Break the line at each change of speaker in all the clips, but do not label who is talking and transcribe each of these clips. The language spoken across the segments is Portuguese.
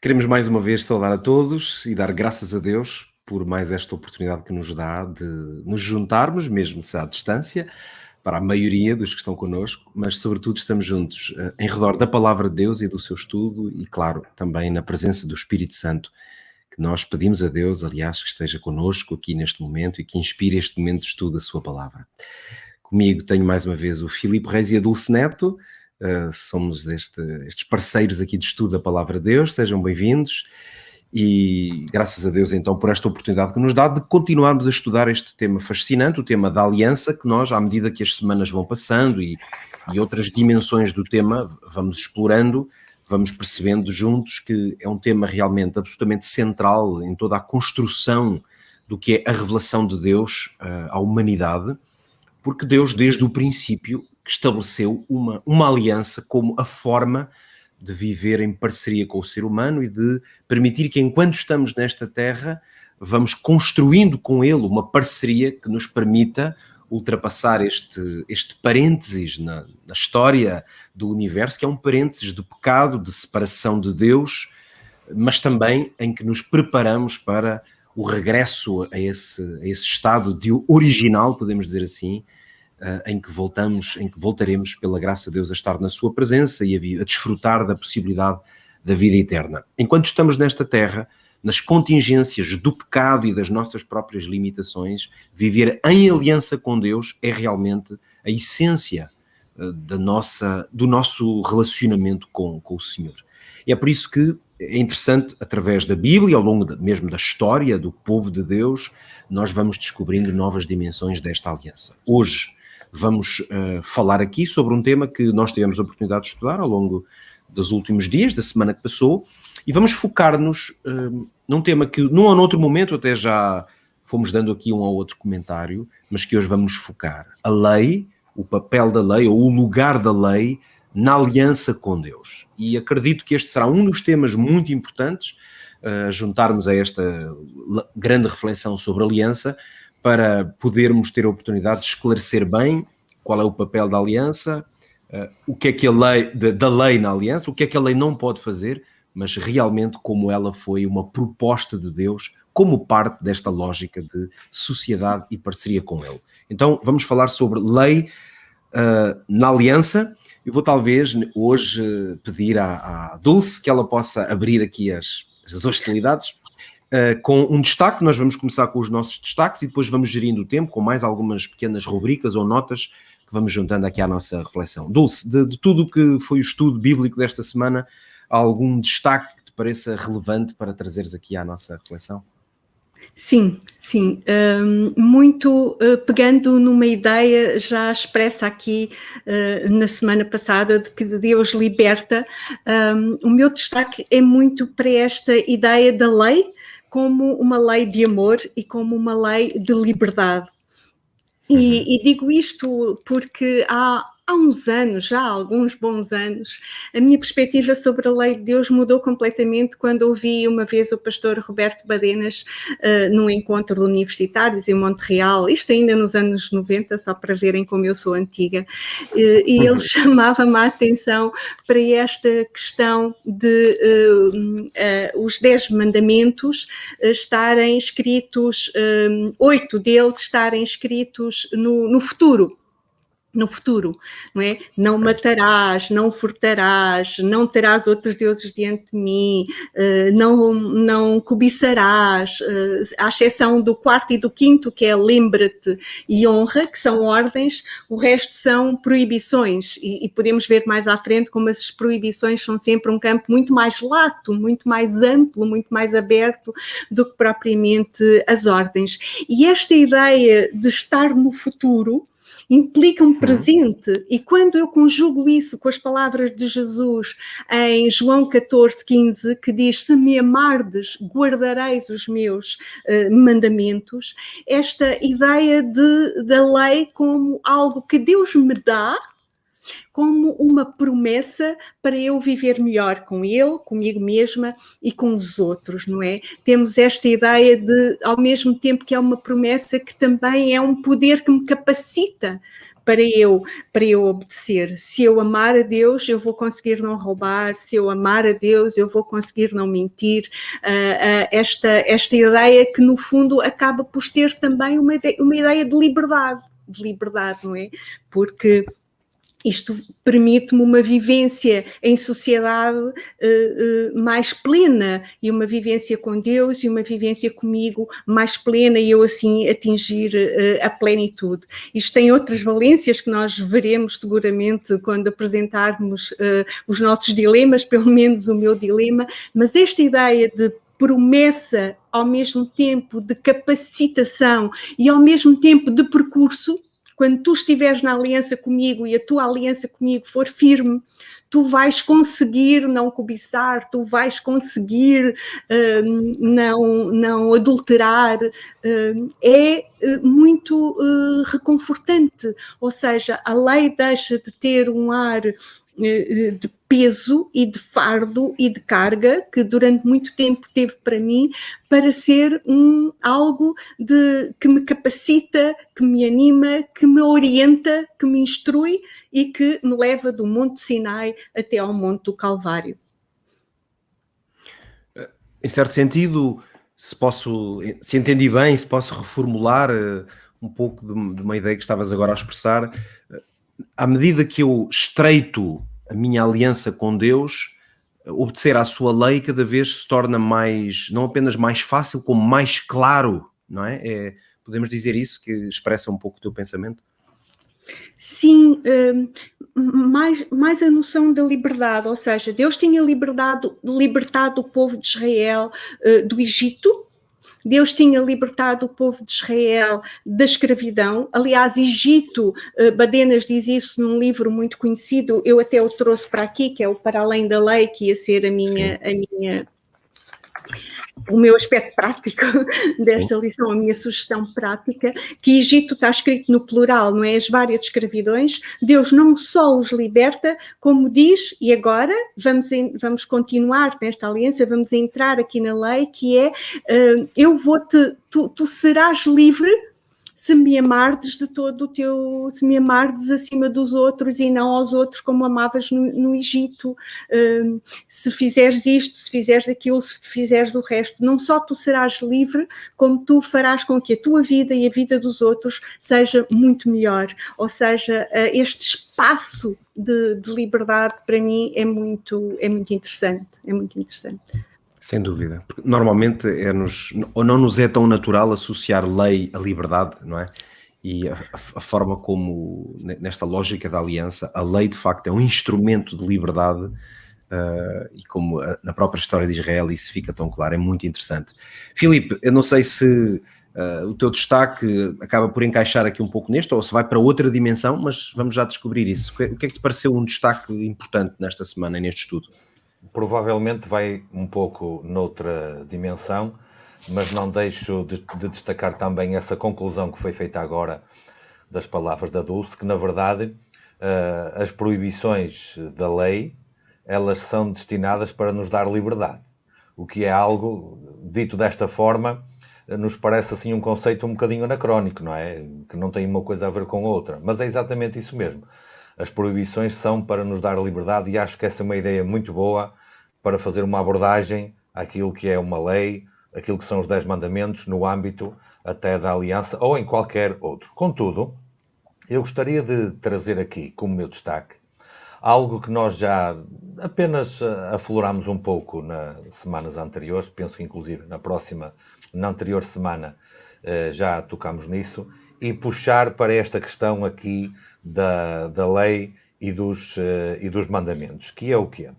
Queremos mais uma vez saudar a todos e dar graças a Deus por mais esta oportunidade que nos dá de nos juntarmos, mesmo se à distância, para a maioria dos que estão connosco, mas sobretudo estamos juntos em redor da palavra de Deus e do seu estudo e, claro, também na presença do Espírito Santo, que nós pedimos a Deus, aliás, que esteja connosco aqui neste momento e que inspire este momento de estudo da sua palavra. Comigo tenho mais uma vez o Filipe Reis e a Dulce Neto. Somos estes parceiros aqui de estudo da Palavra de Deus, sejam bem-vindos e graças a Deus então por esta oportunidade que nos dá de continuarmos a estudar este tema fascinante, o tema da aliança, que nós, à medida que as semanas vão passando e outras dimensões do tema vamos explorando, vamos percebendo juntos que é um tema realmente absolutamente central em toda a construção do que é a revelação de Deus à humanidade, porque Deus, desde o princípio, estabeleceu uma aliança como a forma de viver em parceria com o ser humano e de permitir que, enquanto estamos nesta terra, vamos construindo com ele uma parceria que nos permita ultrapassar este parênteses na história do universo, que é um parênteses de pecado, de separação de Deus, mas também em que nos preparamos para o regresso a esse estado de original, podemos dizer assim, em que voltaremos, pela graça de Deus, a estar na sua presença e a desfrutar da possibilidade da vida eterna. Enquanto estamos nesta terra, nas contingências do pecado e das nossas próprias limitações, viver em aliança com Deus é realmente a essência do nosso relacionamento com o Senhor. E é por isso que é interessante, através da Bíblia, ao longo mesmo da história do povo de Deus, nós vamos descobrindo novas dimensões desta aliança. Hoje vamos falar aqui sobre um tema que nós tivemos a oportunidade de estudar ao longo dos últimos dias, da semana que passou, e vamos focar-nos num tema que num ou noutro momento até já fomos dando aqui um ou outro comentário, mas que hoje vamos focar. A lei, o papel da lei ou o lugar da lei na aliança com Deus. E acredito que este será um dos temas muito importantes juntarmos a esta grande reflexão sobre aliança, para podermos ter a oportunidade de esclarecer bem qual é o papel da aliança, o que é que a lei, da lei na aliança, o que é que a lei não pode fazer, mas realmente como ela foi uma proposta de Deus, como parte desta lógica de sociedade e parceria com ele. Então vamos falar sobre lei na aliança. Eu vou talvez hoje pedir à Dulce que ela possa abrir aqui as hostilidades, com um destaque. Nós vamos começar com os nossos destaques e depois vamos gerindo o tempo com mais algumas pequenas rubricas ou notas que vamos juntando aqui à nossa reflexão. Dulce, de tudo o que foi o estudo bíblico desta semana, há algum destaque que te pareça relevante para trazeres aqui à nossa reflexão?
Sim, muito pegando numa ideia já expressa aqui na semana passada de que Deus liberta. O meu destaque é muito para esta ideia da lei como uma lei de amor e como uma lei de liberdade. E digo isto porque há uns anos, já há alguns bons anos, a minha perspectiva sobre a lei de Deus mudou completamente quando ouvi uma vez o pastor Roberto Badenas num encontro de universitários em Montreal, isto ainda nos anos 90, só para verem como eu sou antiga, e ele chamava-me a atenção para esta questão de os 10 mandamentos estarem escritos, 8 deles estarem escritos no futuro. No futuro, não é? Não matarás, não furtarás, não terás outros deuses diante de mim, não cobiçarás, à exceção do 4º e do 5º, que é lembra-te e honra, que são ordens, o resto são proibições, e podemos ver mais à frente como as proibições são sempre um campo muito mais lato, muito mais amplo, muito mais aberto do que propriamente as ordens. E esta ideia de estar no futuro implica um presente, e quando eu conjugo isso com as palavras de Jesus em João 14:15, que diz: se me amardes, guardareis os meus mandamentos, esta ideia da lei como algo que Deus me dá, como uma promessa para eu viver melhor com Ele, comigo mesma e com os outros, não é? Temos esta ideia de, ao mesmo tempo que é uma promessa, que também é um poder que me capacita para eu obedecer. Se eu amar a Deus, eu vou conseguir não roubar. Se eu amar a Deus, eu vou conseguir não mentir. Esta ideia que, no fundo, acaba por ter também uma ideia de liberdade, não é? Porque isto permite-me uma vivência em sociedade mais plena, e uma vivência com Deus e uma vivência comigo mais plena, e eu assim atingir a plenitude. Isto tem outras valências que nós veremos seguramente quando apresentarmos os nossos dilemas, pelo menos o meu dilema, mas esta ideia de promessa, ao mesmo tempo de capacitação e ao mesmo tempo de percurso. Quando tu estiveres na aliança comigo e a tua aliança comigo for firme, tu vais conseguir não cobiçar, tu vais conseguir não adulterar. É muito reconfortante. Ou seja, a lei deixa de ter um ar de peso e de fardo e de carga que durante muito tempo teve para mim, para ser algo que me capacita, que me anima, que me orienta, que me instrui e que me leva do Monte Sinai até ao Monte do Calvário.
Em certo sentido, se entendi bem, se posso reformular um pouco de uma ideia que estavas agora a expressar, à medida que eu estreito a minha aliança com Deus, obedecer à sua lei cada vez se torna mais, não apenas mais fácil, como mais claro, não é? Podemos dizer isso, que expressa um pouco o teu pensamento?
Sim, mais a noção da liberdade, ou seja, Deus tinha libertado o povo de Israel do Egito. Deus tinha libertado o povo de Israel da escravidão. Aliás, Egito, Badenas diz isso num livro muito conhecido, eu até o trouxe para aqui, que é o Para Além da Lei, que ia ser o meu aspecto prático desta lição, a minha sugestão prática, que Egito está escrito no plural, não é? As várias escravidões. Deus não só os liberta, como diz, e agora vamos continuar nesta aliança, vamos entrar aqui na lei, que é, tu serás livre se me amardes de todo se me amardes acima dos outros e não aos outros como amavas no Egito, se fizeres isto, se fizeres aquilo, se fizeres o resto, não só tu serás livre, como tu farás com que a tua vida e a vida dos outros seja muito melhor. Ou seja, este espaço de liberdade para mim é muito interessante, é muito interessante.
Sem dúvida. Porque normalmente ou não nos é tão natural associar lei à liberdade, não é? E a forma como, nesta lógica da aliança, a lei de facto é um instrumento de liberdade, e como na própria história de Israel isso fica tão claro, é muito interessante. Filipe, eu não sei se o teu destaque acaba por encaixar aqui um pouco neste, ou se vai para outra dimensão, mas vamos já descobrir isso. O que é que te pareceu um destaque importante nesta semana, neste estudo?
Provavelmente vai um pouco noutra dimensão, mas não deixo de destacar também essa conclusão que foi feita agora das palavras da Dulce, que na verdade as proibições da lei, elas são destinadas para nos dar liberdade. O que é algo, dito desta forma, nos parece assim um conceito um bocadinho anacrónico, não é? Que não tem uma coisa a ver com outra, mas é exatamente isso mesmo. As proibições são para nos dar liberdade e acho que essa é uma ideia muito boa para fazer uma abordagem àquilo que é uma lei, aquilo que são os 10 mandamentos no âmbito até da aliança ou em qualquer outro. Contudo, eu gostaria de trazer aqui como meu destaque algo que nós já apenas aflorámos um pouco nas semanas anteriores, penso que inclusive na anterior semana já tocámos nisso, e puxar para esta questão aqui da lei e dos mandamentos, que é o quê?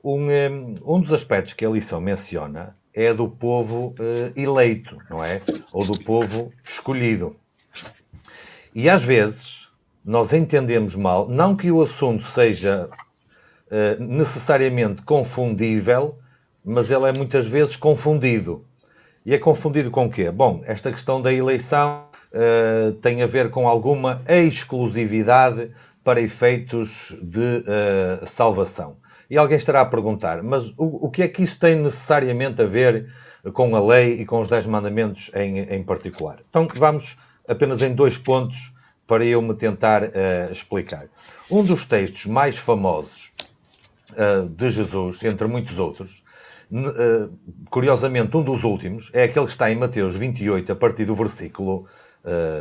Um dos aspectos que a lição menciona é do povo eleito, não é? Ou do povo escolhido. E às vezes nós entendemos mal, não que o assunto seja necessariamente confundível, mas ele é muitas vezes confundido. E é confundido com o quê? Bom, esta questão da eleição tem a ver com alguma exclusividade para efeitos de salvação. E alguém estará a perguntar, mas o que é que isso tem necessariamente a ver com a lei e com os 10 mandamentos em particular? Então vamos apenas em 2 pontos para eu me tentar explicar. Um dos textos mais famosos de Jesus, entre muitos outros, curiosamente um dos últimos, é aquele que está em Mateus 28, a partir do versículo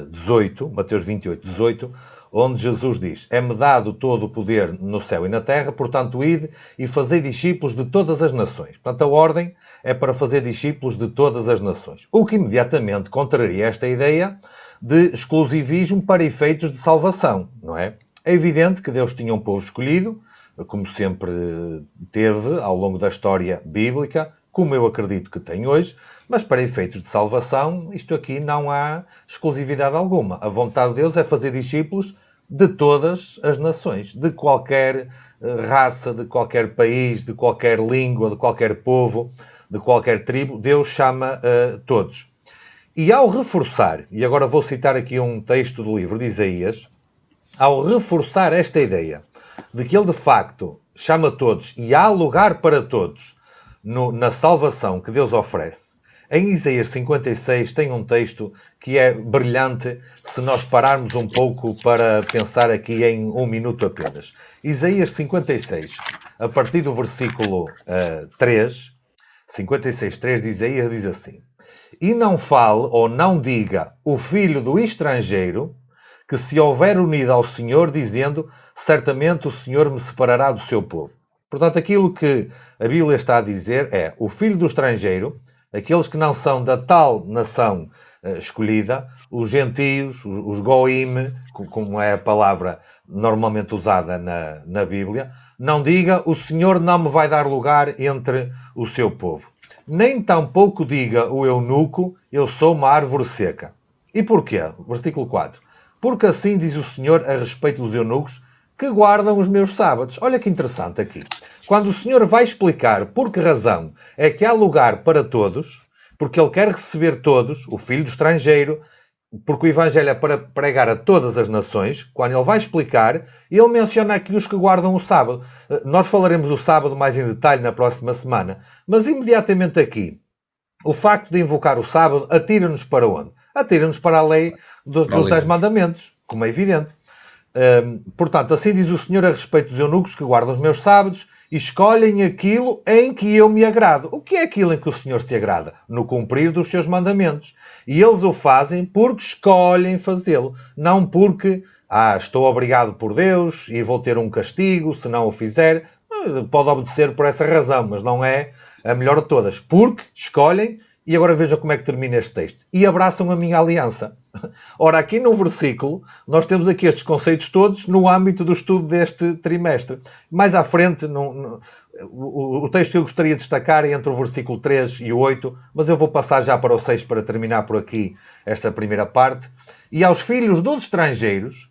18, Mateus 28, 18, onde Jesus diz: é-me dado todo o poder no céu e na terra, portanto ide e fazei discípulos de todas as nações. Portanto, a ordem é para fazer discípulos de todas as nações. O que imediatamente contraria esta ideia de exclusivismo para efeitos de salvação, não é? É evidente que Deus tinha um povo escolhido, como sempre teve ao longo da história bíblica, como eu acredito que tem hoje, mas para efeitos de salvação, isto aqui não há exclusividade alguma. A vontade de Deus é fazer discípulos de todas as nações, de qualquer raça, de qualquer país, de qualquer língua, de qualquer povo, de qualquer tribo. Deus chama todos. E ao reforçar, e agora vou citar aqui um texto do livro de Isaías, ao reforçar esta ideia de que ele de facto chama todos e há lugar para todos na salvação que Deus oferece, em Isaías 56 tem um texto que é brilhante se nós pararmos um pouco para pensar aqui em um minuto apenas. Isaías 56, a partir do versículo 3, 56:3 de Isaías diz assim: e não fale ou não diga o filho do estrangeiro, que se houver unido ao Senhor, dizendo, certamente o Senhor me separará do seu povo. Portanto, aquilo que a Bíblia está a dizer é, o filho do estrangeiro, aqueles que não são da tal nação escolhida, os gentios, os goim, como é a palavra normalmente usada na Bíblia, não diga, o Senhor não me vai dar lugar entre o seu povo. Nem tampouco diga o eunuco, eu sou uma árvore seca. E porquê? Versículo 4. Porque assim diz o Senhor a respeito dos eunucos que guardam os meus sábados. Olha que interessante aqui. Quando o Senhor vai explicar por que razão é que há lugar para todos, porque Ele quer receber todos, o filho do estrangeiro, porque o Evangelho é para pregar a todas as nações, quando Ele vai explicar, Ele menciona aqui os que guardam o sábado. Nós falaremos do sábado mais em detalhe na próxima semana, mas imediatamente aqui, o facto de invocar o sábado atira-nos para onde? Atira-nos para a lei dos 10 mandamentos, como é evidente. Portanto, assim diz o Senhor a respeito dos eunucos que guardam os meus sábados e escolhem aquilo em que eu me agrado. O que é aquilo em que o Senhor se agrada? No cumprir dos seus mandamentos. E eles o fazem porque escolhem fazê-lo. Não porque, estou obrigado por Deus e vou ter um castigo se não o fizer. Pode obedecer por essa razão, mas não é a melhor de todas. Porque escolhem. E agora vejam como é que termina este texto. E abraçam a minha aliança. Ora, aqui no versículo, nós temos aqui estes conceitos todos no âmbito do estudo deste trimestre. Mais à frente, o texto que eu gostaria de destacar é entre o versículo 3 e o 8, mas eu vou passar já para o 6 para terminar por aqui esta primeira parte. E aos filhos dos estrangeiros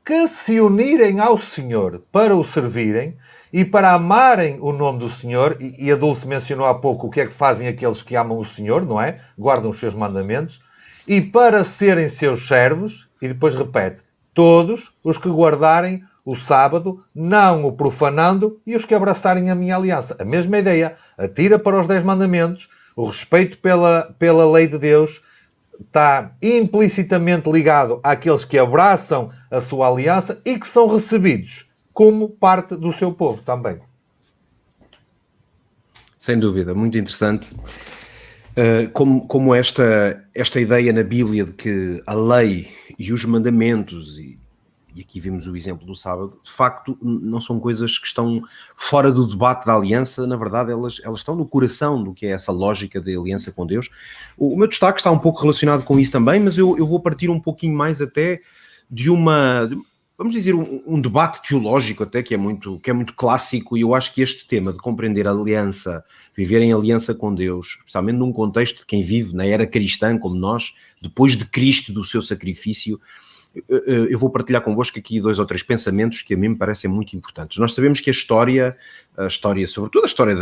que se unirem ao Senhor para o servirem e para amarem o nome do Senhor, e a Dulce mencionou há pouco o que é que fazem aqueles que amam o Senhor, não é? Guardam os seus mandamentos, e para serem seus servos, e depois repete, todos os que guardarem o sábado, não o profanando, e os que abraçarem a minha aliança. A mesma ideia, atira para os 10 mandamentos, o respeito pela lei de Deus está implicitamente ligado àqueles que abraçam a sua aliança e que são recebidos como parte do seu povo também.
Sem dúvida, muito interessante. Como esta ideia na Bíblia de que a lei e os mandamentos, e aqui vimos o exemplo do sábado, de facto não são coisas que estão fora do debate da aliança, na verdade elas estão no coração do que é essa lógica da aliança com Deus. O meu destaque está um pouco relacionado com isso também, mas eu vou partir um pouquinho mais até vamos dizer, um debate teológico até que é muito clássico, e eu acho que este tema de compreender a aliança, viver em aliança com Deus, especialmente num contexto de quem vive na era cristã como nós, depois de Cristo, do seu sacrifício, eu vou partilhar convosco aqui 2 ou 3 pensamentos que a mim me parecem muito importantes. Nós sabemos que a história, sobretudo a história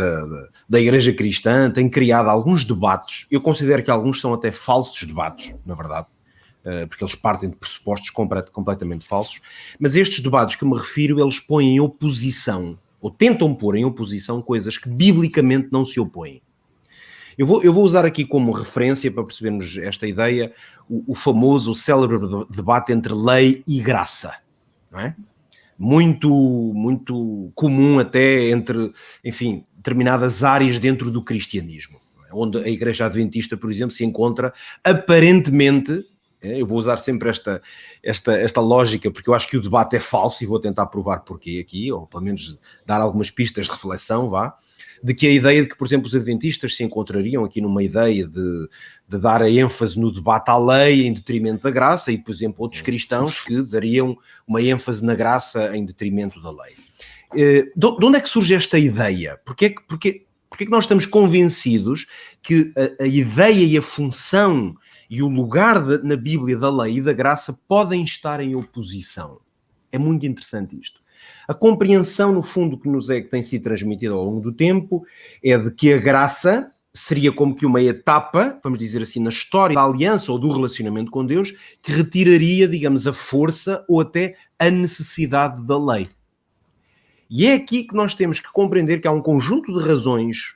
da Igreja Cristã, tem criado alguns debates. Eu considero que alguns são até falsos debates, na verdade, porque eles partem de pressupostos completamente falsos, mas estes debates que me refiro, eles põem em oposição, ou tentam pôr em oposição, coisas que biblicamente não se opõem. Eu vou usar aqui como referência, para percebermos esta ideia, o famoso, o célebre debate entre lei e graça, não é? Muito comum até entre, enfim, determinadas áreas dentro do cristianismo, onde a Igreja Adventista, por exemplo, se encontra aparentemente, eu vou usar sempre esta lógica, porque eu acho que o debate é falso e vou tentar provar porquê aqui, ou pelo menos dar algumas pistas de reflexão, de que a ideia de que, por exemplo, os adventistas se encontrariam aqui numa ideia de dar a ênfase no debate à lei em detrimento da graça, e, por exemplo, outros cristãos que dariam uma ênfase na graça em detrimento da lei. De onde é que surge esta ideia? Porquê que nós estamos convencidos que a ideia e a função e o lugar na Bíblia da lei e da graça podem estar em oposição? É muito interessante isto. A compreensão, no fundo, que tem sido transmitida ao longo do tempo é de que a graça seria como que uma etapa, vamos dizer assim, na história da aliança ou do relacionamento com Deus, que retiraria, digamos, a força ou até a necessidade da lei. E é aqui que nós temos que compreender que há um conjunto de razões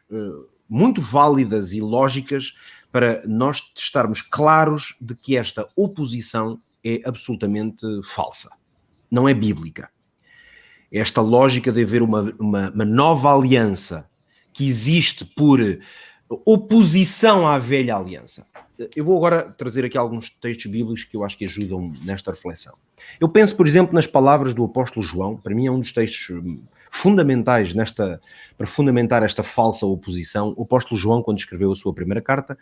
muito válidas e lógicas para nós estarmos claros de que esta oposição é absolutamente falsa. Não é bíblica. Esta lógica de haver uma nova aliança que existe por oposição à velha aliança. Eu vou agora trazer aqui alguns textos bíblicos que eu acho que ajudam nesta reflexão. Eu penso, por exemplo, nas palavras do apóstolo João. Para mim é um dos textos fundamentais para fundamentar esta falsa oposição. O apóstolo João, quando escreveu a sua primeira carta,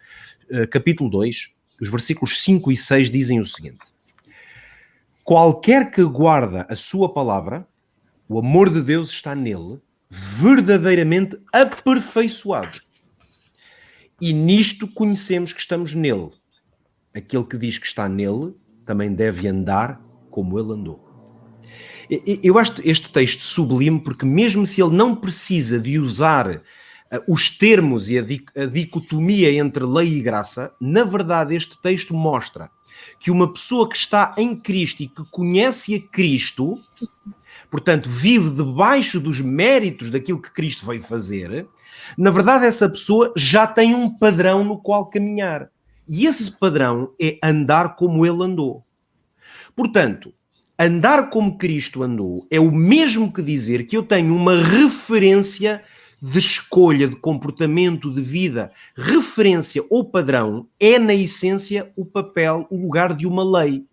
capítulo 2, os versículos 5 e 6 dizem o seguinte: qualquer que guarda a sua palavra, o amor de Deus está nele, verdadeiramente aperfeiçoado. E nisto conhecemos que estamos nele. Aquele que diz que está nele também deve andar como ele andou. Eu acho este texto sublime porque mesmo se ele não precisa de usar os termos e a dicotomia entre lei e graça, na verdade este texto mostra que uma pessoa que está em Cristo e que conhece a Cristo, portanto vive debaixo dos méritos daquilo que Cristo veio fazer, na verdade essa pessoa já tem um padrão no qual caminhar. E esse padrão é andar como ele andou. Portanto, andar como Cristo andou é o mesmo que dizer que eu tenho uma referência de escolha, de comportamento, de vida. Referência ou padrão é, na essência, o papel, o lugar de uma lei.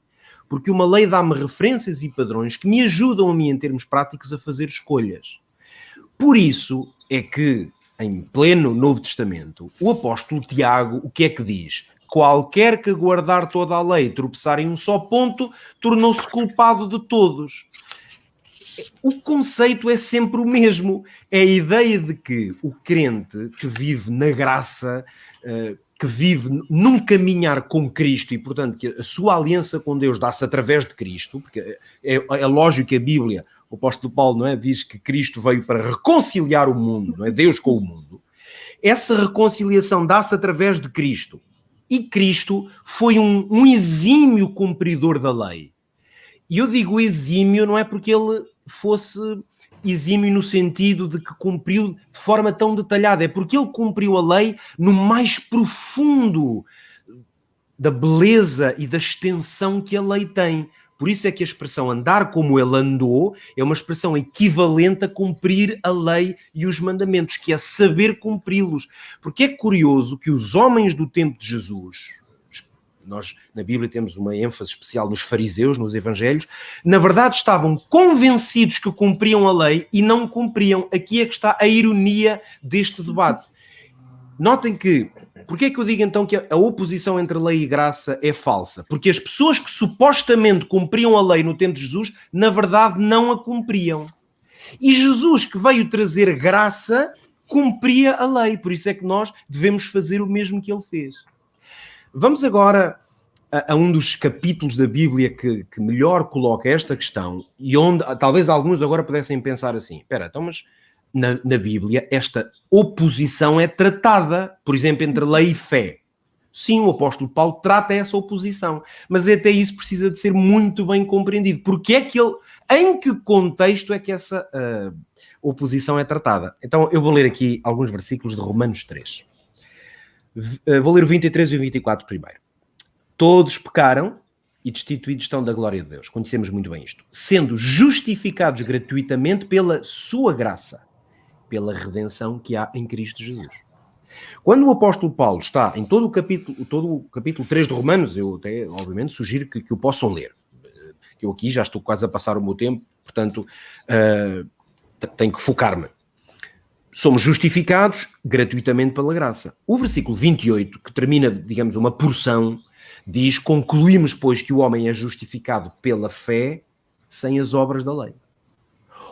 Porque uma lei dá-me referências e padrões que me ajudam a mim, em termos práticos, a fazer escolhas. Por isso é que, em pleno Novo Testamento, o apóstolo Tiago, o que é que diz? Qualquer que guardar toda a lei e tropeçar em um só ponto, tornou-se culpado de todos. O conceito é sempre o mesmo. É a ideia de que o crente que vive na graça, que vive num caminhar com Cristo e, portanto, que a sua aliança com Deus dá-se através de Cristo, porque é lógico que a Bíblia, o apóstolo Paulo, não é, diz que Cristo veio para reconciliar o mundo, não é, Deus com o mundo. Essa reconciliação dá-se através de Cristo. E Cristo foi um exímio cumpridor da lei. E eu digo exímio não é porque ele fosse exímio no sentido de que cumpriu de forma tão detalhada, é porque ele cumpriu a lei no mais profundo da beleza e da extensão que a lei tem. Por isso é que a expressão andar como ele andou é uma expressão equivalente a cumprir a lei e os mandamentos, que é saber cumpri-los. Porque é curioso que os homens do tempo de Jesus, nós na Bíblia temos uma ênfase especial nos fariseus, nos evangelhos, na verdade estavam convencidos que cumpriam a lei e não cumpriam. Aqui é que está a ironia deste debate. Notem que, porque é que eu digo então que a oposição entre lei e graça é falsa? Porque as pessoas que supostamente cumpriam a lei no tempo de Jesus, na verdade não a cumpriam. E Jesus, que veio trazer graça, cumpria a lei. Por isso é que nós devemos fazer o mesmo que ele fez. Vamos agora a um dos capítulos da Bíblia que melhor coloca esta questão e onde talvez alguns agora pudessem pensar assim, espera, então mas na Bíblia esta oposição é tratada, por exemplo, entre lei e fé. Sim, o apóstolo Paulo trata essa oposição, mas até isso precisa de ser muito bem compreendido. Porque é que ele, em que contexto é que essa oposição é tratada? Então eu vou ler aqui alguns versículos de Romanos 3. Vou ler o 23 e o 24 primeiro. Todos pecaram e destituídos estão da glória de Deus. Conhecemos muito bem isto. Sendo justificados gratuitamente pela sua graça, pela redenção que há em Cristo Jesus. Quando o apóstolo Paulo está em todo o capítulo 3 de Romanos, eu até, obviamente, sugiro que o possam ler. Que eu aqui já estou quase a passar o meu tempo, portanto, tenho que focar-me. Somos justificados gratuitamente pela graça. O versículo 28, que termina, digamos, uma porção, diz: concluímos, pois, que o homem é justificado pela fé sem as obras da lei.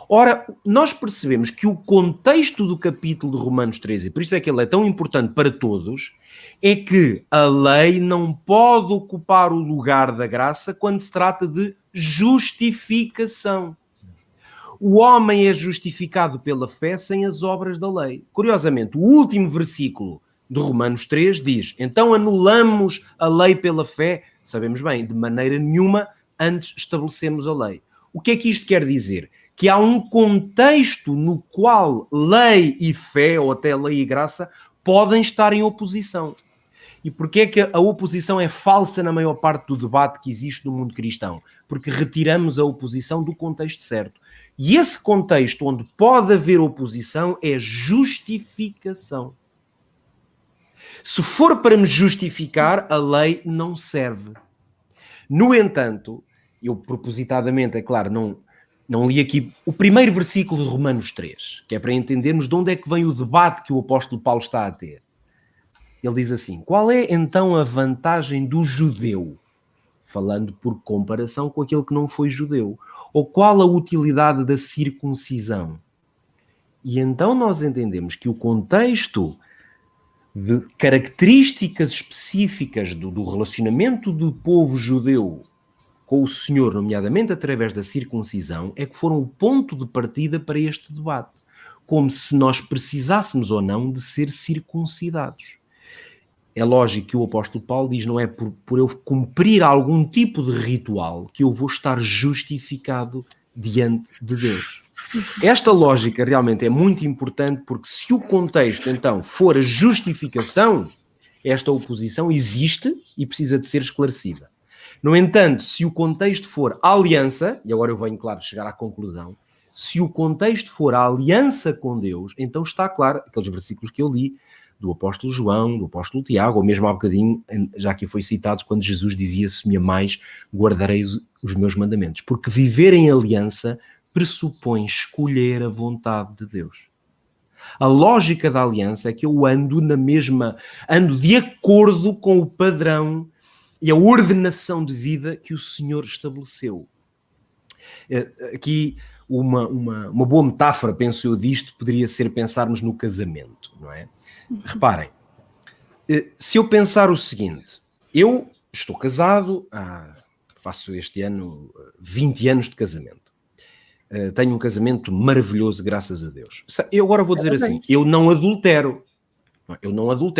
Ora, nós percebemos que o contexto do capítulo de Romanos 13, e por isso é que ele é tão importante para todos, é que a lei não pode ocupar o lugar da graça quando se trata de justificação. O homem é justificado pela fé sem as obras da lei. Curiosamente, o último versículo de Romanos 3 diz: então anulamos a lei pela fé? Sabemos bem, de maneira nenhuma, antes estabelecemos a lei. O que é que isto quer dizer? Que há um contexto no qual lei e fé, ou até lei e graça, podem estar em oposição. E porquê é que a oposição é falsa na maior parte do debate que existe no mundo cristão? Porque retiramos a oposição do contexto certo. E esse contexto onde pode haver oposição é justificação. Se for para me justificar, a lei não serve. No entanto, eu propositadamente, é claro, não li aqui o primeiro versículo de Romanos 3, que é para entendermos de onde é que vem o debate que o apóstolo Paulo está a ter. Ele diz assim: qual é então a vantagem do judeu? Falando por comparação com aquele que não foi judeu. Ou qual a utilidade da circuncisão? E então nós entendemos que o contexto de características específicas do relacionamento do povo judeu com o Senhor, nomeadamente através da circuncisão, é que foram o ponto de partida para este debate. Como se nós precisássemos ou não de ser circuncidados. É lógico que o apóstolo Paulo diz: não é por eu cumprir algum tipo de ritual que eu vou estar justificado diante de Deus. Esta lógica realmente é muito importante, porque se o contexto então for a justificação, esta oposição existe e precisa de ser esclarecida. No entanto, se o contexto for a aliança, e agora eu venho, claro, chegar à conclusão, se o contexto for a aliança com Deus, então está claro, aqueles versículos que eu li, do apóstolo João, do apóstolo Tiago, ou mesmo há bocadinho, já aqui foi citado, quando Jesus dizia: se me amais, guardareis os meus mandamentos. Porque viver em aliança pressupõe escolher a vontade de Deus. A lógica da aliança é que eu ando de acordo com o padrão e a ordenação de vida que o Senhor estabeleceu. Aqui uma boa metáfora, penso eu, disto poderia ser pensarmos no casamento, não é? Reparem, se eu pensar o seguinte: eu estou casado, faço este ano 20 anos de casamento. Tenho um casamento maravilhoso, graças a Deus. Eu agora vou dizer assim: eu não adultero.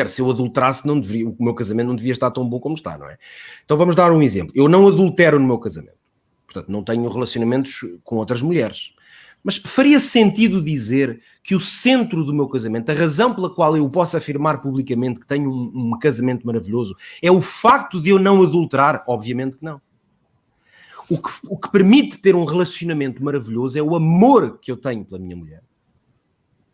Se eu adulterasse, o meu casamento não devia estar tão bom como está, não é? Então vamos dar um exemplo. Eu não adultero no meu casamento. Portanto, não tenho relacionamentos com outras mulheres. Mas faria sentido dizer que o centro do meu casamento, a razão pela qual eu posso afirmar publicamente que tenho um casamento maravilhoso, é o facto de eu não adulterar? Obviamente que não. O que permite ter um relacionamento maravilhoso é o amor que eu tenho pela minha mulher.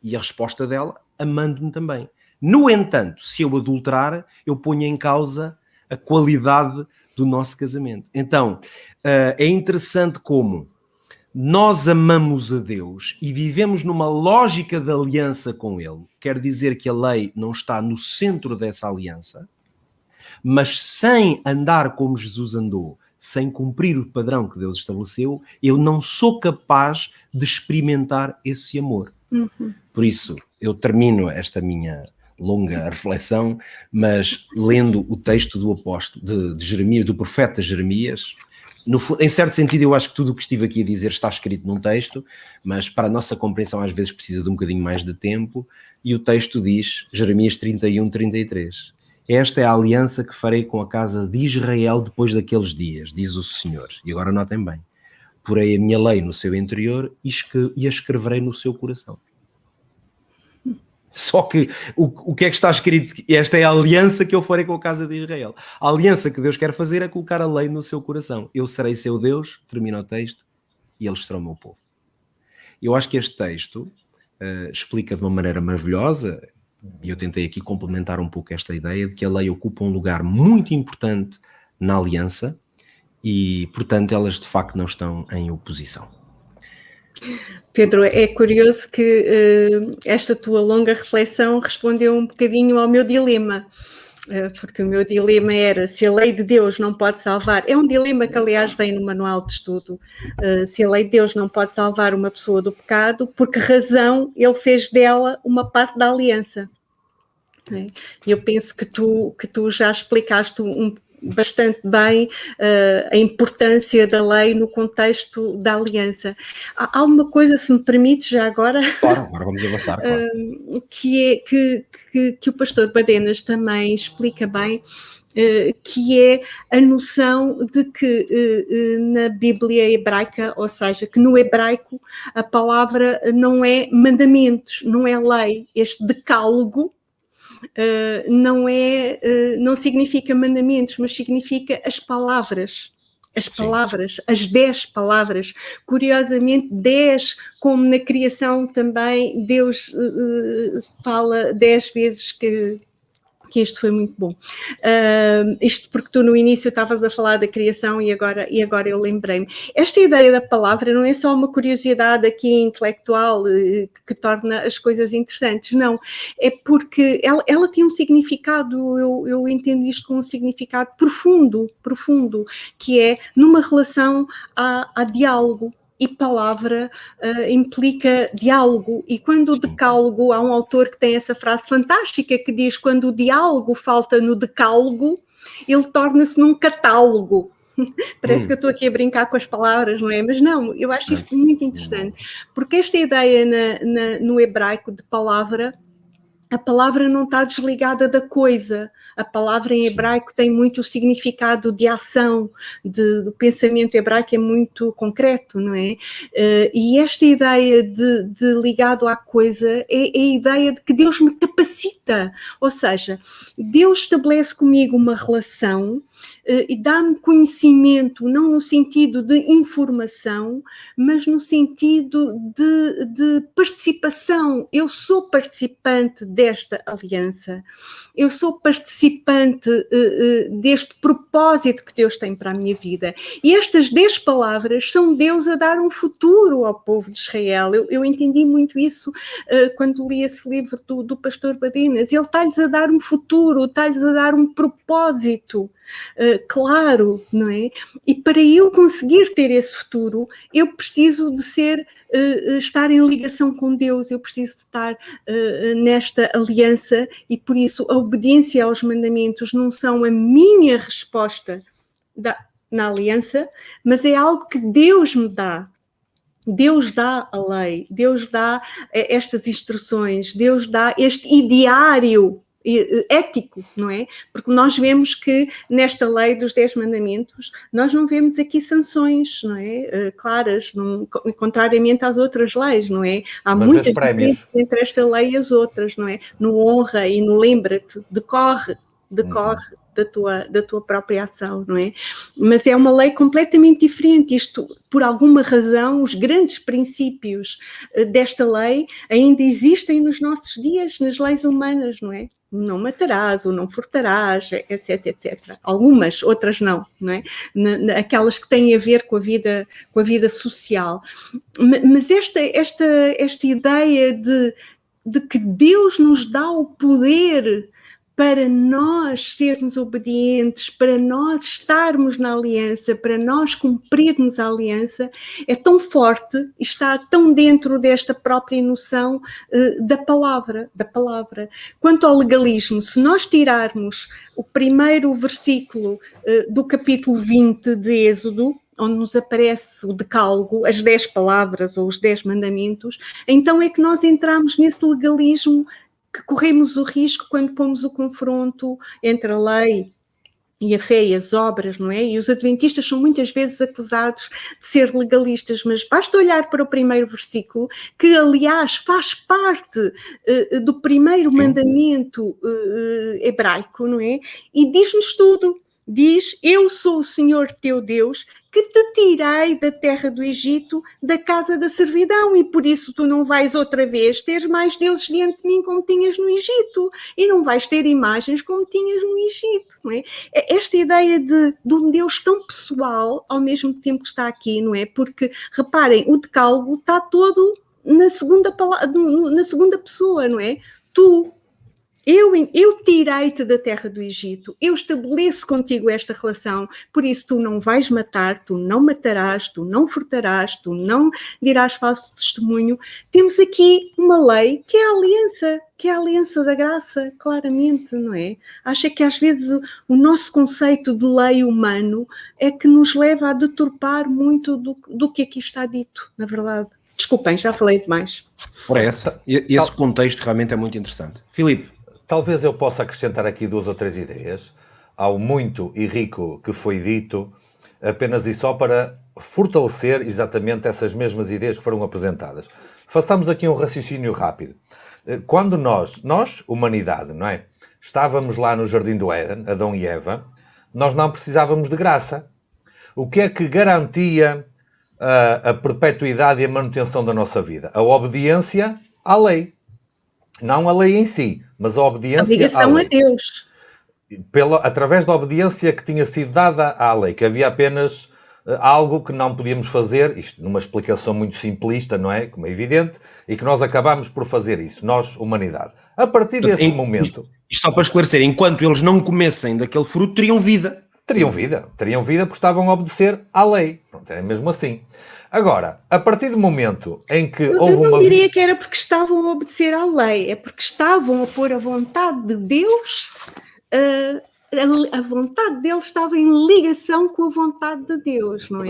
E a resposta dela, amando-me também. No entanto, se eu adulterar, eu ponho em causa a qualidade do nosso casamento. Então, é interessante como nós amamos a Deus e vivemos numa lógica de aliança com Ele. Quer dizer que a lei não está no centro dessa aliança, mas sem andar como Jesus andou, sem cumprir o padrão que Deus estabeleceu, eu não sou capaz de experimentar esse amor. Por isso, eu termino esta minha longa reflexão, mas lendo o texto do apóstolo de Jeremias, do profeta Jeremias. Em certo sentido, eu acho que tudo o que estive aqui a dizer está escrito num texto, mas para a nossa compreensão às vezes precisa de um bocadinho mais de tempo, e o texto diz, Jeremias 31, 33, esta é a aliança que farei com a casa de Israel depois daqueles dias, diz o Senhor. E agora notem bem, porei a minha lei no seu interior e a escreverei no seu coração. Só que o que é que está escrito? Esta é a aliança que eu farei com a casa de Israel. A aliança que Deus quer fazer é colocar a lei no seu coração. Eu serei seu Deus, termina o texto, e eles serão meu povo. Eu acho que este texto explica de uma maneira maravilhosa, e eu tentei aqui complementar um pouco esta ideia de que a lei ocupa um lugar muito importante na aliança e, portanto, elas de facto não estão em oposição.
Pedro, é curioso que esta tua longa reflexão respondeu um bocadinho ao meu dilema, porque o meu dilema era se a lei de Deus não pode salvar, é um dilema que aliás vem no manual de estudo, se a lei de Deus não pode salvar uma pessoa do pecado, por que razão ele fez dela uma parte da aliança? E eu penso que tu já explicaste bastante bem a importância da lei no contexto da aliança. Há uma coisa, se me permite, já agora...
Claro, agora vamos avançar, claro.
que o pastor Badenas também explica bem, que é a noção de que na Bíblia hebraica, ou seja, que no hebraico a palavra não é mandamentos, não é lei, este decálogo, não significa mandamentos, mas significa as palavras. As palavras, as 10 palavras. Curiosamente, 10, como na criação também, Deus fala 10 vezes que isto foi muito bom. Isto porque tu no início estavas a falar da criação e agora eu lembrei-me. Esta ideia da palavra não é só uma curiosidade aqui intelectual que torna as coisas interessantes, não. É porque ela tem um significado, eu entendo isto com um significado profundo, que é numa relação há diálogo. E palavra implica diálogo, e quando o decálogo, há um autor que tem essa frase fantástica que diz: quando o diálogo falta no decálogo, ele torna-se num catálogo. Parece que eu estou aqui a brincar com as palavras, não é? Mas não, eu acho isto muito interessante, porque esta ideia no hebraico de palavra, a palavra não está desligada da coisa. A palavra em hebraico tem muito o significado de ação, do pensamento hebraico é muito concreto, não é? E esta ideia de ligado à coisa é a ideia de que Deus me capacita. Ou seja, Deus estabelece comigo uma relação e dá-me conhecimento, não no sentido de informação, mas no sentido de participação. Eu sou participante desta aliança, eu sou participante deste propósito que Deus tem para a minha vida. E estas 10 palavras são Deus a dar um futuro ao povo de Israel. Eu entendi muito isso quando li esse livro do pastor Badenas. Ele está-lhes a dar um futuro, está-lhes a dar um propósito. Claro, não é? E para eu conseguir ter esse futuro, eu preciso de estar em ligação com Deus, eu preciso de estar nesta aliança, e por isso a obediência aos mandamentos não são a minha resposta na aliança, mas é algo que Deus me dá. Deus dá a lei, Deus dá estas instruções, Deus dá este ideário ético, não é? Porque nós vemos que nesta lei dos 10 mandamentos, nós não vemos aqui sanções, não é? Claras, contrariamente às outras leis, não é? Há muitas diferenças entre esta lei e as outras, não é? No honra e no lembra-te, decorre da tua própria ação, não é? Mas é uma lei completamente diferente. Isto, por alguma razão, os grandes princípios desta lei ainda existem nos nossos dias, nas leis humanas, não é? Não matarás, ou não furtarás, etc, etc. Algumas, outras não é? Aquelas que têm a ver com a vida social. Mas esta ideia de que Deus nos dá o poder para nós sermos obedientes, para nós estarmos na aliança, para nós cumprirmos a aliança, é tão forte, está tão dentro desta própria noção da palavra. Quanto ao legalismo, se nós tirarmos o primeiro versículo do capítulo 20 de Êxodo, onde nos aparece o decálogo, as 10 palavras ou os 10 mandamentos, então é que nós entramos nesse legalismo que corremos o risco quando pomos o confronto entre a lei e a fé e as obras, não é? E os adventistas são muitas vezes acusados de ser legalistas, mas basta olhar para o primeiro versículo, que aliás faz parte do primeiro mandamento hebraico, não é? E diz-nos tudo. Diz, eu sou o Senhor teu Deus, que te tirei da terra do Egito, da casa da servidão, e por isso tu não vais outra vez ter mais deuses diante de mim como tinhas no Egito, e não vais ter imagens como tinhas no Egito, não é? Esta ideia de um Deus tão pessoal, ao mesmo tempo que está aqui, não é? Porque, reparem, o decálogo está todo na segunda pessoa, não é? Eu tirei-te da terra do Egito, eu estabeleço contigo esta relação, por isso tu não vais matar, tu não matarás, tu não furtarás, tu não dirás falso testemunho. Temos aqui uma lei que é a aliança da graça, claramente, não é? Acho que às vezes o nosso conceito de lei humano é que nos leva a deturpar muito do que aqui está dito, na verdade. Desculpem, já falei demais.
Ora, esse contexto realmente é muito interessante. Filipe.
Talvez eu possa acrescentar aqui 2 ou 3 ideias ao muito e rico que foi dito, apenas e só para fortalecer exatamente essas mesmas ideias que foram apresentadas. Façamos aqui um raciocínio rápido. Quando nós, humanidade, não é? Estávamos lá no Jardim do Éden, Adão e Eva, nós não precisávamos de graça. O que é que garantia a perpetuidade e a manutenção da nossa vida? A obediência à lei. Não a lei em si, mas a obediência à lei.
A ligação a Deus.
Através da obediência que tinha sido dada à lei, que havia apenas algo que não podíamos fazer, isto numa explicação muito simplista, não é? Como é evidente, e que nós acabámos por fazer isso, nós, humanidade. A partir desse momento...
Isto só para esclarecer, enquanto eles não comessem daquele fruto, teriam vida.
Teriam vida porque estavam a obedecer à lei. Pronto, é mesmo assim. Agora, a partir do momento em que houve uma...
Eu não diria que era porque estavam a obedecer à lei, é porque estavam a pôr a vontade de Deus, a vontade deles estava em ligação com a vontade de Deus, não é?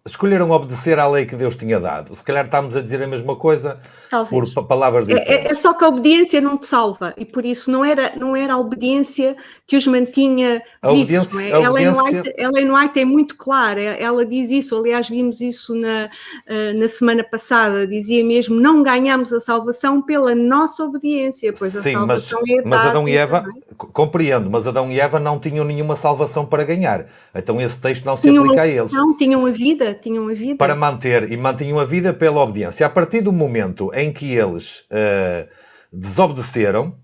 Escolheram obedecer à lei que Deus tinha dado. Se calhar estamos a dizer a mesma coisa.
Talvez.
Por palavras diferentes.
É só que a obediência não te salva, e por isso não era a obediência que os mantinha vivos, não é? Ellen White é muito clara, ela diz isso, aliás vimos isso na semana passada, dizia mesmo, não ganhamos a salvação pela nossa obediência, pois a salvação é dada.
Mas Adão e Eva, compreendo, mas Adão e Eva não tinham nenhuma salvação para ganhar, então esse texto não se aplica a eles.
Tinham a vida.
Para manter, e mantinham a vida pela obediência. A partir do momento em que eles desobedeceram,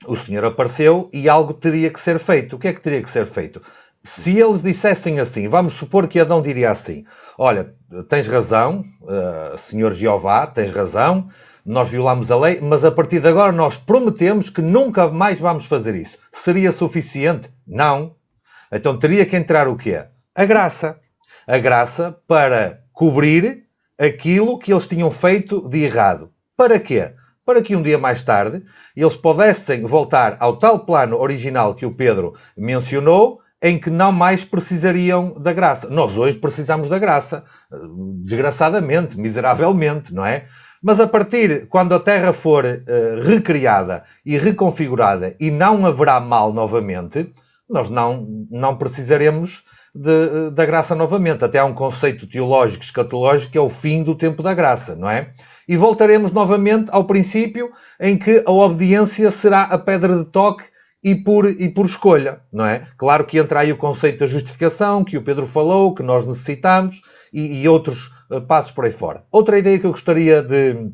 o Senhor apareceu e algo teria que ser feito. O que é que teria que ser feito? Se eles dissessem assim, vamos supor que Adão diria assim, olha, tens razão, Senhor Jeová, tens razão, nós violamos a lei, mas a partir de agora nós prometemos que nunca mais vamos fazer isso. Seria suficiente? Não. Então teria que entrar o quê? A graça. A graça para cobrir aquilo que eles tinham feito de errado. Para quê? Para que um dia mais tarde eles pudessem voltar ao tal plano original que o Pedro mencionou, em que não mais precisariam da graça. Nós hoje precisamos da graça, desgraçadamente, miseravelmente, não é? Mas a partir, quando a Terra for recriada e reconfigurada e não haverá mal novamente, nós não precisaremos da graça novamente. Até há um conceito teológico, escatológico, que é o fim do tempo da graça, não é? E voltaremos novamente ao princípio em que a obediência será a pedra de toque e por escolha, não é? Claro que entra aí o conceito da justificação, que o Pedro falou, que nós necessitamos, e outros passos por aí fora. Outra ideia que eu gostaria de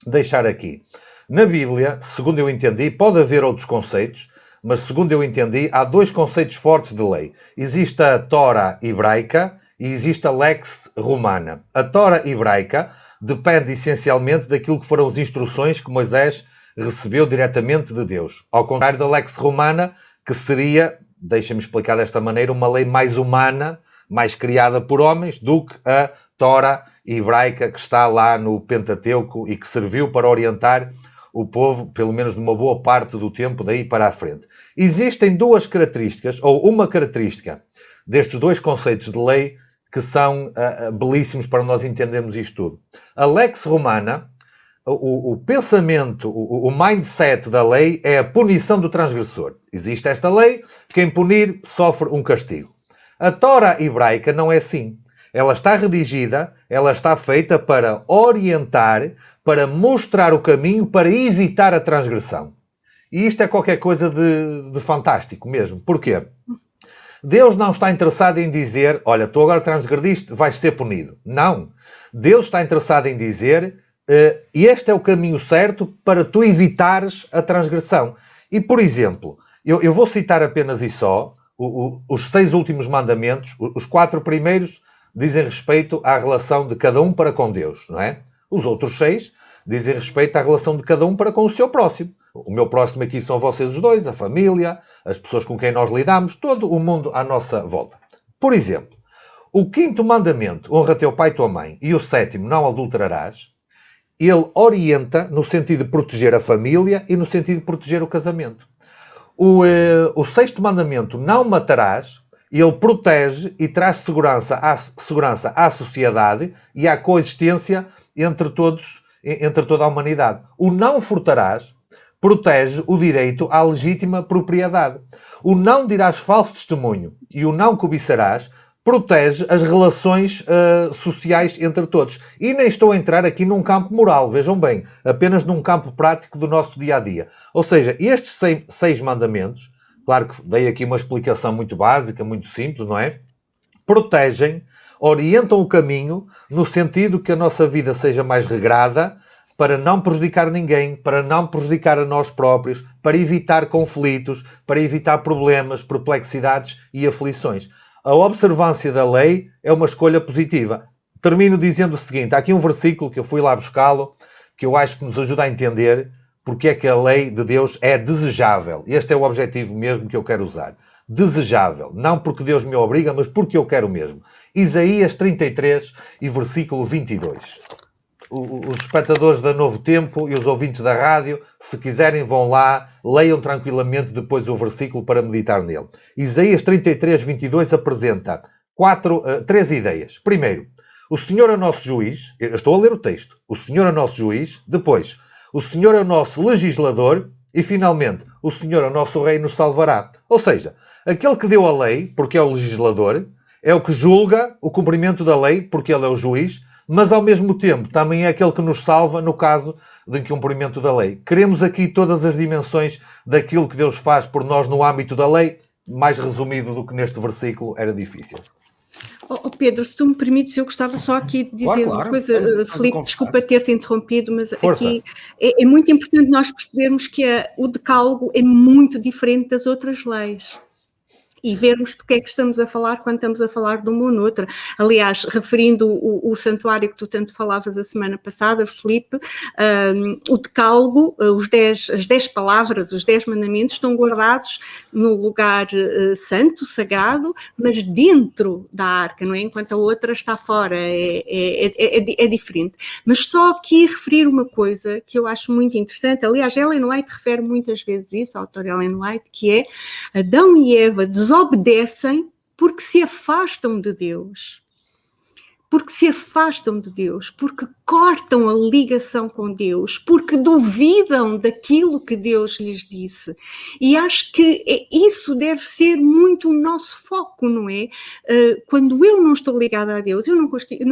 deixar aqui. Na Bíblia, segundo eu entendi, pode haver outros conceitos, mas segundo eu entendi, há 2 conceitos fortes de lei. Existe a Tora hebraica e existe a Lex romana. A Tora hebraica depende essencialmente daquilo que foram as instruções que Moisés recebeu diretamente de Deus. Ao contrário da Lex romana, que seria, deixa-me explicar desta maneira, uma lei mais humana, mais criada por homens, do que a Tora hebraica que está lá no Pentateuco e que serviu para orientar o povo, pelo menos numa boa parte do tempo, daí para a frente. Existem 2 características, ou uma característica, destes 2 conceitos de lei que são belíssimos para nós entendermos isto tudo. A Lex Romana o pensamento, o mindset da lei é a punição do transgressor. Existe esta lei, quem punir sofre um castigo. A Tora hebraica não é assim. Ela está redigida, ela está feita para orientar, para mostrar o caminho, para evitar a transgressão. E isto é qualquer coisa de fantástico mesmo. Porquê? Deus não está interessado em dizer, olha, tu agora transgrediste, vais ser punido. Não. Deus está interessado em dizer, este é o caminho certo para tu evitares a transgressão. E, por exemplo, eu vou citar apenas e só os 6 últimos mandamentos. Os 4 primeiros dizem respeito à relação de cada um para com Deus, não é? Os outros 6 dizem respeito à relação de cada um para com o seu próximo. O meu próximo aqui são vocês os dois, a família, as pessoas com quem nós lidamos, todo o mundo à nossa volta. Por exemplo, o 5º mandamento, honra teu pai e tua mãe, e o 7º, não adulterarás, ele orienta no sentido de proteger a família e no sentido de proteger o casamento. O 6º mandamento, não matarás, ele protege e traz segurança à sociedade e à coexistência entre toda a humanidade. O não furtarás protege o direito à legítima propriedade. O não dirás falso testemunho e o não cobiçarás protege as relações sociais entre todos. E nem estou a entrar aqui num campo moral, vejam bem, apenas num campo prático do nosso dia-a-dia. Ou seja, estes 6 mandamentos, claro que dei aqui uma explicação muito básica, muito simples, não é? Protegem, orientam o caminho no sentido que a nossa vida seja mais regrada, para não prejudicar ninguém, para não prejudicar a nós próprios, para evitar conflitos, para evitar problemas, perplexidades e aflições. A observância da lei é uma escolha positiva. Termino dizendo o seguinte, há aqui um versículo que eu fui lá buscá-lo, que eu acho que nos ajuda a entender porque é que a lei de Deus é desejável. Este é o objetivo mesmo que eu quero usar. Desejável. Não porque Deus me obriga, mas porque eu quero mesmo. Isaías 33 e versículo 22. Os espectadores da Novo Tempo e os ouvintes da rádio, se quiserem, vão lá, leiam tranquilamente depois o versículo para meditar nele. Isaías 33, 22 apresenta 3 ideias. Primeiro, o Senhor é o nosso juiz. Eu estou a ler o texto. O Senhor é o nosso juiz. Depois, o Senhor é o nosso legislador. E, finalmente, o Senhor é o nosso rei e nos salvará. Ou seja, aquele que deu a lei, porque é o legislador, é o que julga o cumprimento da lei, porque ele é o juiz, mas ao mesmo tempo também é aquele que nos salva no caso de cumprimento da lei. Queremos aqui todas as dimensões daquilo que Deus faz por nós no âmbito da lei, mais resumido do que neste versículo era difícil.
Pedro, se tu me permites, eu gostava só aqui de dizer uma coisa, Filipe, desculpa ter-te interrompido, mas Força. Aqui é muito importante nós percebermos que o decálogo é muito diferente das outras leis. E vermos do que é que estamos a falar quando estamos a falar de uma ou noutra. Aliás, referindo o santuário que tu tanto falavas a semana passada, Filipe, o decálogo, as 10 palavras, os 10 mandamentos estão guardados no lugar santo, sagrado, mas dentro da arca, não é? Enquanto a outra está fora, é diferente. Mas só aqui referir uma coisa que eu acho muito interessante, aliás, Ellen White refere muitas vezes isso, a autora Ellen White, que é Adão e Eva desobedecem porque se afastam de Deus. Porque se afastam de Deus, porque cortam a ligação com Deus, porque duvidam daquilo que Deus lhes disse. E acho que isso deve ser muito o nosso foco, não é? Quando eu não estou ligada a Deus, eu não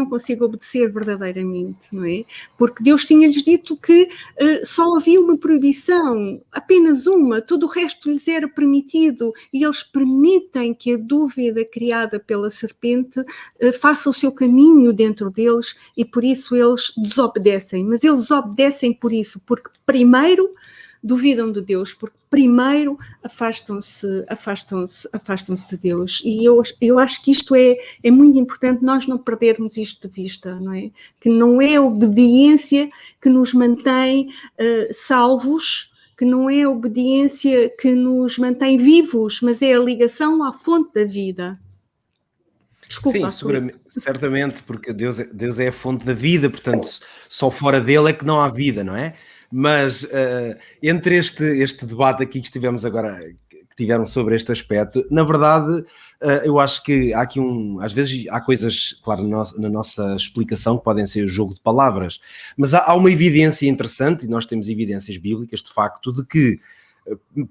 consigo obedecer verdadeiramente, não é? Porque Deus tinha-lhes dito que só havia uma proibição, apenas uma, tudo o resto lhes era permitido, e eles permitem que a dúvida criada pela serpente faça o seu caminho dentro deles, e por isso eles desobedecem, mas eles obedecem por isso, porque primeiro duvidam de Deus, porque primeiro afastam-se de Deus, e eu acho que isto é muito importante, nós não perdermos isto de vista, não é? Que não é a obediência que nos mantém salvos, que não é a obediência que nos mantém vivos, mas é a ligação à fonte da vida.
Desculpa, sim, certamente, porque Deus é a fonte da vida, portanto, só fora dele é que não há vida, não é? Mas entre este debate aqui que estivemos agora, que que tiveram sobre este aspecto. Na verdade, eu acho que há aqui às vezes há coisas, claro, na nossa explicação que podem ser o jogo de palavras, mas há uma evidência interessante, e nós temos evidências bíblicas, de facto, de que,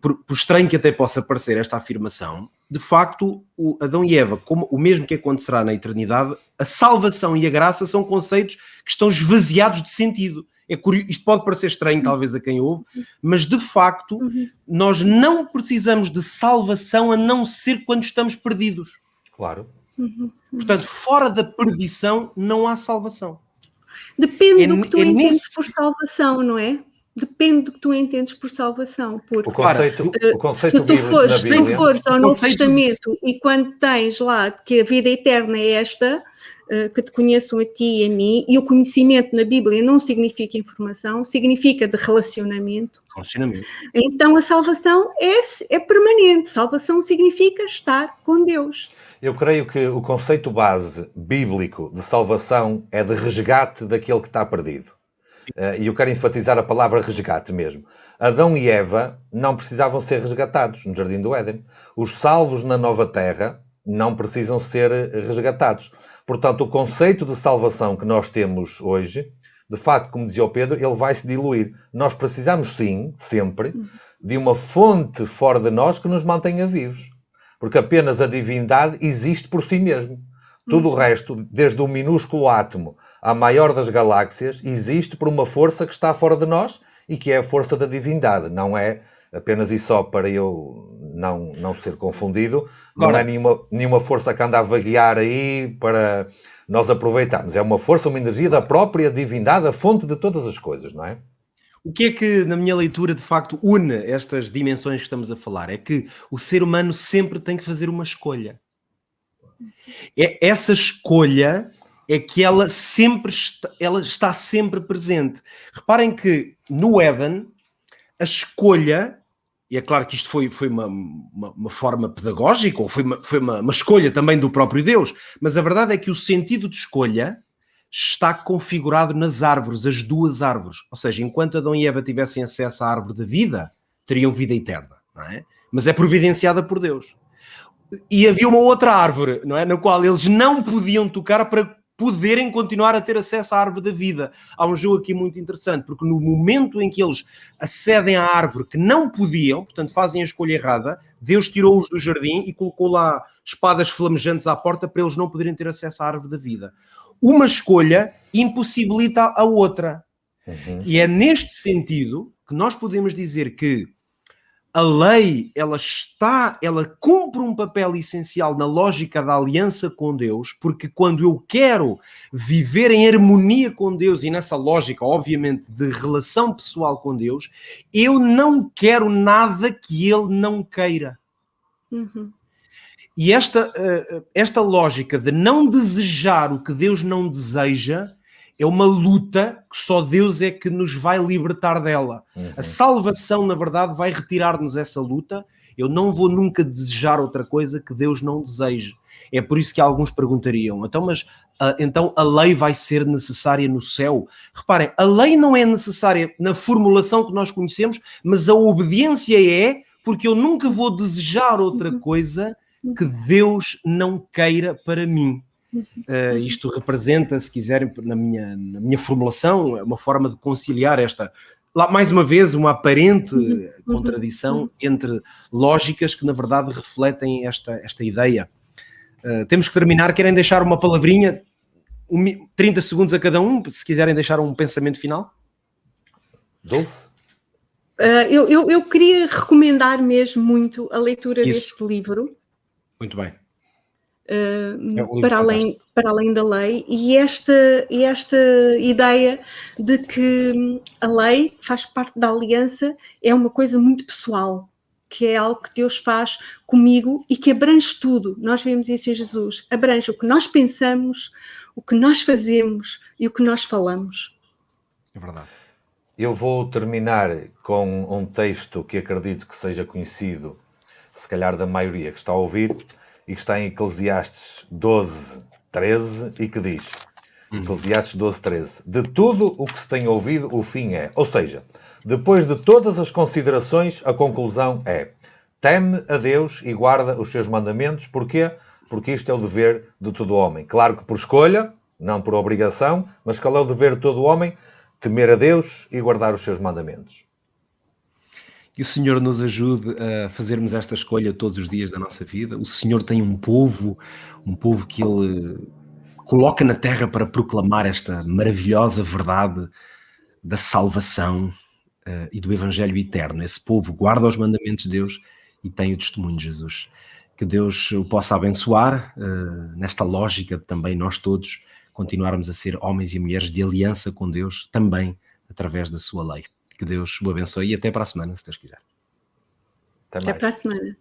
por estranho que até possa parecer esta afirmação, de facto, Adão e Eva, como o mesmo que acontecerá na eternidade, a salvação e a graça são conceitos que estão esvaziados de sentido. É curioso, isto pode parecer estranho, talvez, a quem ouve, mas de facto, nós não precisamos de salvação a não ser quando estamos perdidos.
Claro.
Portanto, fora da perdição, não há salvação.
Depende do que tu entendes por salvação, não é? Depende do que tu entendes por salvação. Porque,
o conceito
se tu fores ao Novo Testamento e quando tens lá que a vida eterna é esta, que te conheçam a ti e a mim, e o conhecimento na Bíblia não significa informação, significa de relacionamento. Então a salvação é permanente. Salvação significa estar com Deus.
Eu creio que o conceito base bíblico de salvação é de resgate daquele que está perdido. E eu quero enfatizar a palavra resgate mesmo. Adão e Eva não precisavam ser resgatados no Jardim do Éden. Os salvos na nova terra não precisam ser resgatados. Portanto, o conceito de salvação que nós temos hoje, de facto, como dizia o Pedro, ele vai se diluir. Nós precisamos, sim, sempre, de uma fonte fora de nós que nos mantenha vivos. Porque apenas a divindade existe por si mesmo. Tudo o resto, desde o minúsculo átomo à maior das galáxias, existe por uma força que está fora de nós e que é a força da divindade. Não é apenas e só para eu não ser confundido, não é nenhuma força que anda a vaguear aí para nós aproveitarmos. É uma força, uma energia da própria divindade, a fonte de todas as coisas, não é?
O que é que, na minha leitura, de facto, une estas dimensões que estamos a falar? É que o ser humano sempre tem que fazer uma escolha. Essa escolha é que ela está sempre presente. Reparem que no Éden, a escolha, e é claro que isto foi uma forma pedagógica, ou foi uma escolha também do próprio Deus, mas a verdade é que o sentido de escolha está configurado nas árvores, as duas árvores. Ou seja, enquanto Adão e Eva tivessem acesso à árvore da vida, teriam vida eterna, não é? Mas é providenciada por Deus. E havia uma outra árvore, não é? Na qual eles não podiam tocar para poderem continuar a ter acesso à árvore da vida. Há um jogo aqui muito interessante, porque no momento em que eles acedem à árvore que não podiam, portanto fazem a escolha errada, Deus tirou-os do jardim e colocou lá espadas flamejantes à porta para eles não poderem ter acesso à árvore da vida. Uma escolha impossibilita a outra. E é neste sentido que nós podemos dizer que a lei, ela cumpre um papel essencial na lógica da aliança com Deus, porque quando eu quero viver em harmonia com Deus, e nessa lógica, obviamente, de relação pessoal com Deus, eu não quero nada que Ele não queira. E esta lógica de não desejar o que Deus não deseja é uma luta que só Deus é que nos vai libertar dela. A salvação, na verdade, vai retirar-nos essa luta. Eu não vou nunca desejar outra coisa que Deus não deseje. É por isso que alguns perguntariam, então a lei vai ser necessária no céu? Reparem, a lei não é necessária na formulação que nós conhecemos, mas a obediência é, porque eu nunca vou desejar outra coisa que Deus não queira para mim. Isto representa, se quiserem, na minha formulação, uma forma de conciliar mais uma vez, uma aparente contradição entre lógicas que, na verdade, refletem esta ideia. Temos que terminar. Querem deixar uma palavrinha? 30 segundos a cada um, se quiserem deixar um pensamento final.
Eu queria recomendar mesmo muito a leitura deste livro.
Muito bem.
Para além da lei, e esta ideia de que a lei faz parte da aliança é uma coisa muito pessoal, que é algo que Deus faz comigo e que abrange tudo. Nós vemos isso em Jesus, abrange o que nós pensamos, o que nós fazemos e o que nós falamos.
É verdade.
Eu vou terminar com um texto que acredito que seja conhecido, se calhar da maioria que está a ouvir, e que está em Eclesiastes 12:13, e que diz, Eclesiastes 12:13, de tudo o que se tem ouvido, o fim é. Ou seja, depois de todas as considerações, a conclusão é, teme a Deus e guarda os seus mandamentos. Porquê? Porque isto é o dever de todo homem. Claro que por escolha, não por obrigação, mas qual é o dever de todo homem? Temer a Deus e guardar os seus mandamentos.
Que o Senhor nos ajude a fazermos esta escolha todos os dias da nossa vida. O Senhor tem um povo que Ele coloca na terra para proclamar esta maravilhosa verdade da salvação e do Evangelho eterno. Esse povo guarda os mandamentos de Deus e tem o testemunho de Jesus. Que Deus o possa abençoar nesta lógica de também nós todos continuarmos a ser homens e mulheres de aliança com Deus, também através da sua lei. Que Deus o abençoe e até para a semana, se Deus quiser.
Até
Até
mais.
para a semana.